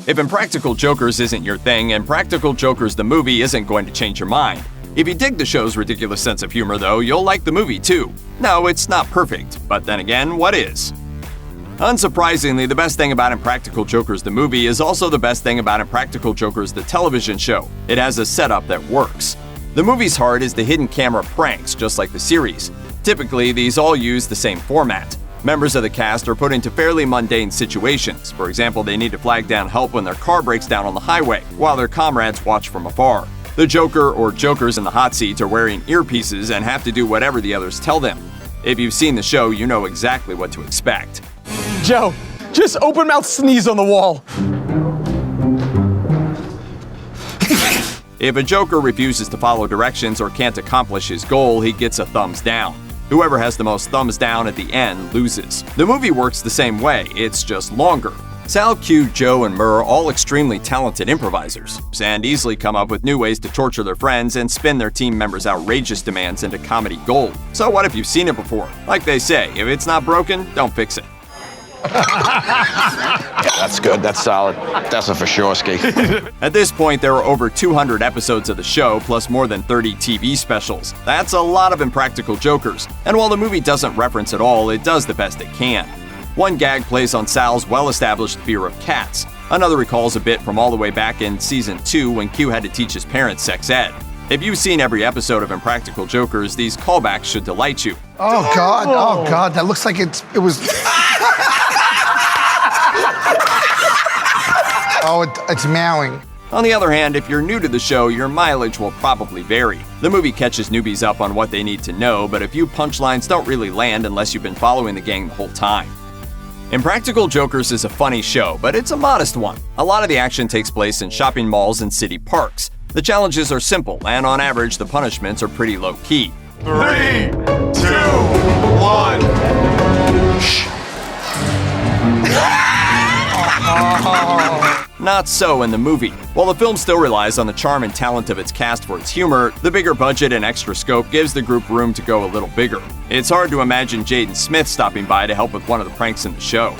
If Impractical Jokers isn't your thing, Impractical Jokers the movie isn't going to change your mind. If you dig the show's ridiculous sense of humor, though, you'll like the movie too. No, it's not perfect, but then again, what is? Unsurprisingly, the best thing about Impractical Jokers the movie is also the best thing about Impractical Jokers the television show. It has a setup that works. The movie's heart is the hidden camera pranks, just like the series. Typically, these all use the same format. Members of the cast are put into fairly mundane situations. For example, they need to flag down help when their car breaks down on the highway, while their comrades watch from afar. The Joker or Jokers in the hot seats are wearing earpieces and have to do whatever the others tell them. If you've seen the show, you know exactly what to expect. Joe, just open mouth sneeze on the wall. If a Joker refuses to follow directions or can't accomplish his goal, he gets a thumbs down. Whoever has the most thumbs down at the end loses. The movie works the same way, it's just longer. Sal, Q, Joe, and Murr are all extremely talented improvisers, and easily come up with new ways to torture their friends and spin their team members' outrageous demands into comedy gold. So what if you've seen it before? Like they say, if it's not broken, don't fix it. That's good, that's solid. That's a for sure ski. At this point, there are over 200 episodes of the show, plus more than 30 TV specials. That's a lot of Impractical Jokers, and while the movie doesn't reference it all, it does the best it can. One gag plays on Sal's well-established fear of cats. Another recalls a bit from all the way back in Season 2 when Q had to teach his parents sex ed. If you've seen every episode of Impractical Jokers, these callbacks should delight you. Oh God, that looks like it was... it's meowing. On the other hand, if you're new to the show, your mileage will probably vary. The movie catches newbies up on what they need to know, but a few punchlines don't really land unless you've been following the gang the whole time. Impractical Jokers is a funny show, but it's a modest one. A lot of the action takes place in shopping malls and city parks. The challenges are simple, and on average, the punishments are pretty low-key. 3, 2, 1. Not so in the movie. While the film still relies on the charm and talent of its cast for its humor, the bigger budget and extra scope gives the group room to go a little bigger. It's hard to imagine Jaden Smith stopping by to help with one of the pranks in the show.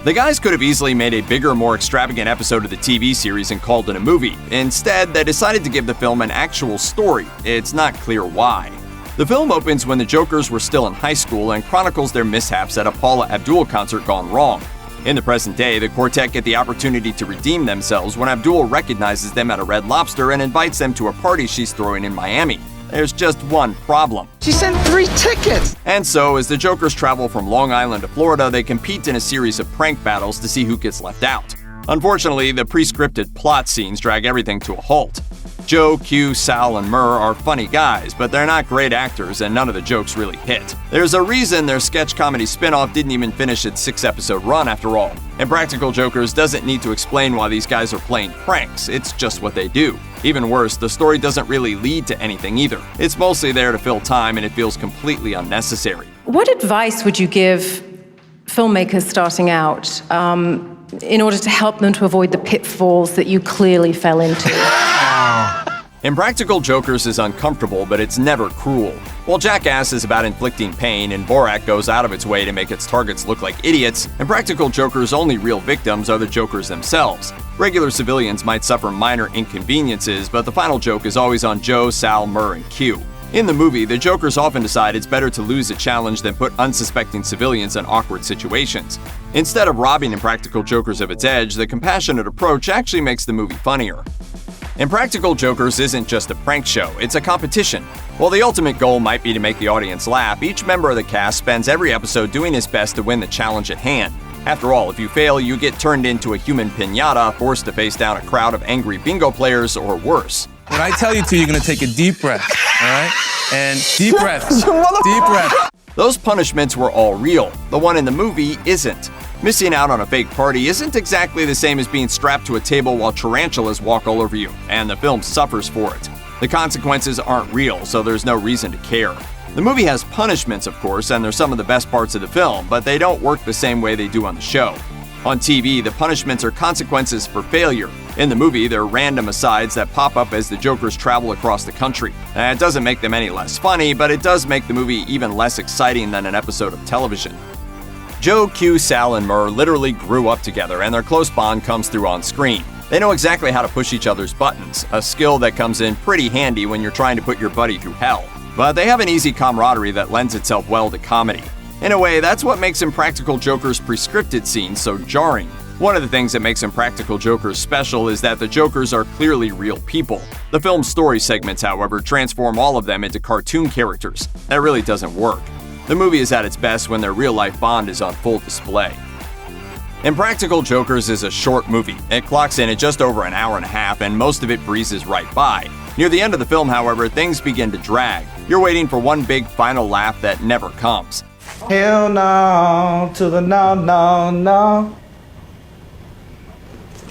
The guys could have easily made a bigger, more extravagant episode of the TV series and called it a movie. Instead, they decided to give the film an actual story. It's not clear why. The film opens when the Jokers were still in high school and chronicles their mishaps at a Paula Abdul concert gone wrong. In the present day, the quartet get the opportunity to redeem themselves when Abdul recognizes them at a Red Lobster and invites them to a party she's throwing in Miami. There's just one problem. She sent 3 tickets! And so, as the Jokers travel from Long Island to Florida, they compete in a series of prank battles to see who gets left out. Unfortunately, the pre-scripted plot scenes drag everything to a halt. Joe, Q, Sal, and Murr are funny guys, but they're not great actors and none of the jokes really hit. There's a reason their sketch comedy spin-off didn't even finish its 6-episode run after all. Impractical Jokers doesn't need to explain why these guys are playing pranks, it's just what they do. Even worse, the story doesn't really lead to anything either. It's mostly there to fill time and it feels completely unnecessary. What advice would you give filmmakers starting out in order to help them to avoid the pitfalls that you clearly fell into? Impractical Jokers is uncomfortable, but it's never cruel. While Jackass is about inflicting pain and Borat goes out of its way to make its targets look like idiots, Impractical Jokers' only real victims are the Jokers themselves. Regular civilians might suffer minor inconveniences, but the final joke is always on Joe, Sal, Murr, and Q. In the movie, the Jokers often decide it's better to lose a challenge than put unsuspecting civilians in awkward situations. Instead of robbing Impractical Jokers of its edge, the compassionate approach actually makes the movie funnier. Impractical Jokers isn't just a prank show, it's a competition. While the ultimate goal might be to make the audience laugh, each member of the cast spends every episode doing his best to win the challenge at hand. After all, if you fail, you get turned into a human piñata, forced to face down a crowd of angry bingo players or worse. When I tell you to, you're gonna take a deep breath, all right? And deep breaths, deep breath. Those punishments were all real. The one in the movie isn't. Missing out on a fake party isn't exactly the same as being strapped to a table while tarantulas walk all over you, and the film suffers for it. The consequences aren't real, so there's no reason to care. The movie has punishments, of course, and they're some of the best parts of the film, but they don't work the same way they do on the show. On TV, the punishments are consequences for failure. In the movie, they're random asides that pop up as the Jokers travel across the country. It doesn't make them any less funny, but it does make the movie even less exciting than an episode of television. Joe, Q, Sal, and Murr literally grew up together, and their close bond comes through on screen. They know exactly how to push each other's buttons, a skill that comes in pretty handy when you're trying to put your buddy through hell. But they have an easy camaraderie that lends itself well to comedy. In a way, that's what makes Impractical Jokers' pre-scripted scenes so jarring. One of the things that makes Impractical Jokers special is that the Jokers are clearly real people. The film's story segments, however, transform all of them into cartoon characters. That really doesn't work. The movie is at its best when their real-life bond is on full display. Impractical Jokers is a short movie. It clocks in at just over an hour and a half, and most of it breezes right by. Near the end of the film, however, things begin to drag. You're waiting for one big final laugh that never comes. Hell no to the no, no, no.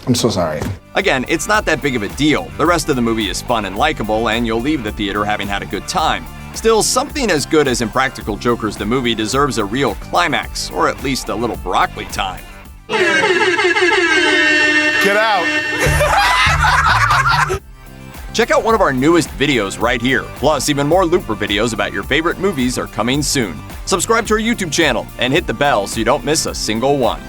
I'm so sorry. Again, it's not that big of a deal. The rest of the movie is fun and likable, and you'll leave the theater having had a good time. Still, something as good as Impractical Jokers the movie deserves a real climax, or at least a little broccoli time. Get out. Check out one of our newest videos right here. Plus, even more Looper videos about your favorite movies are coming soon. Subscribe to our YouTube channel and hit the bell so you don't miss a single one.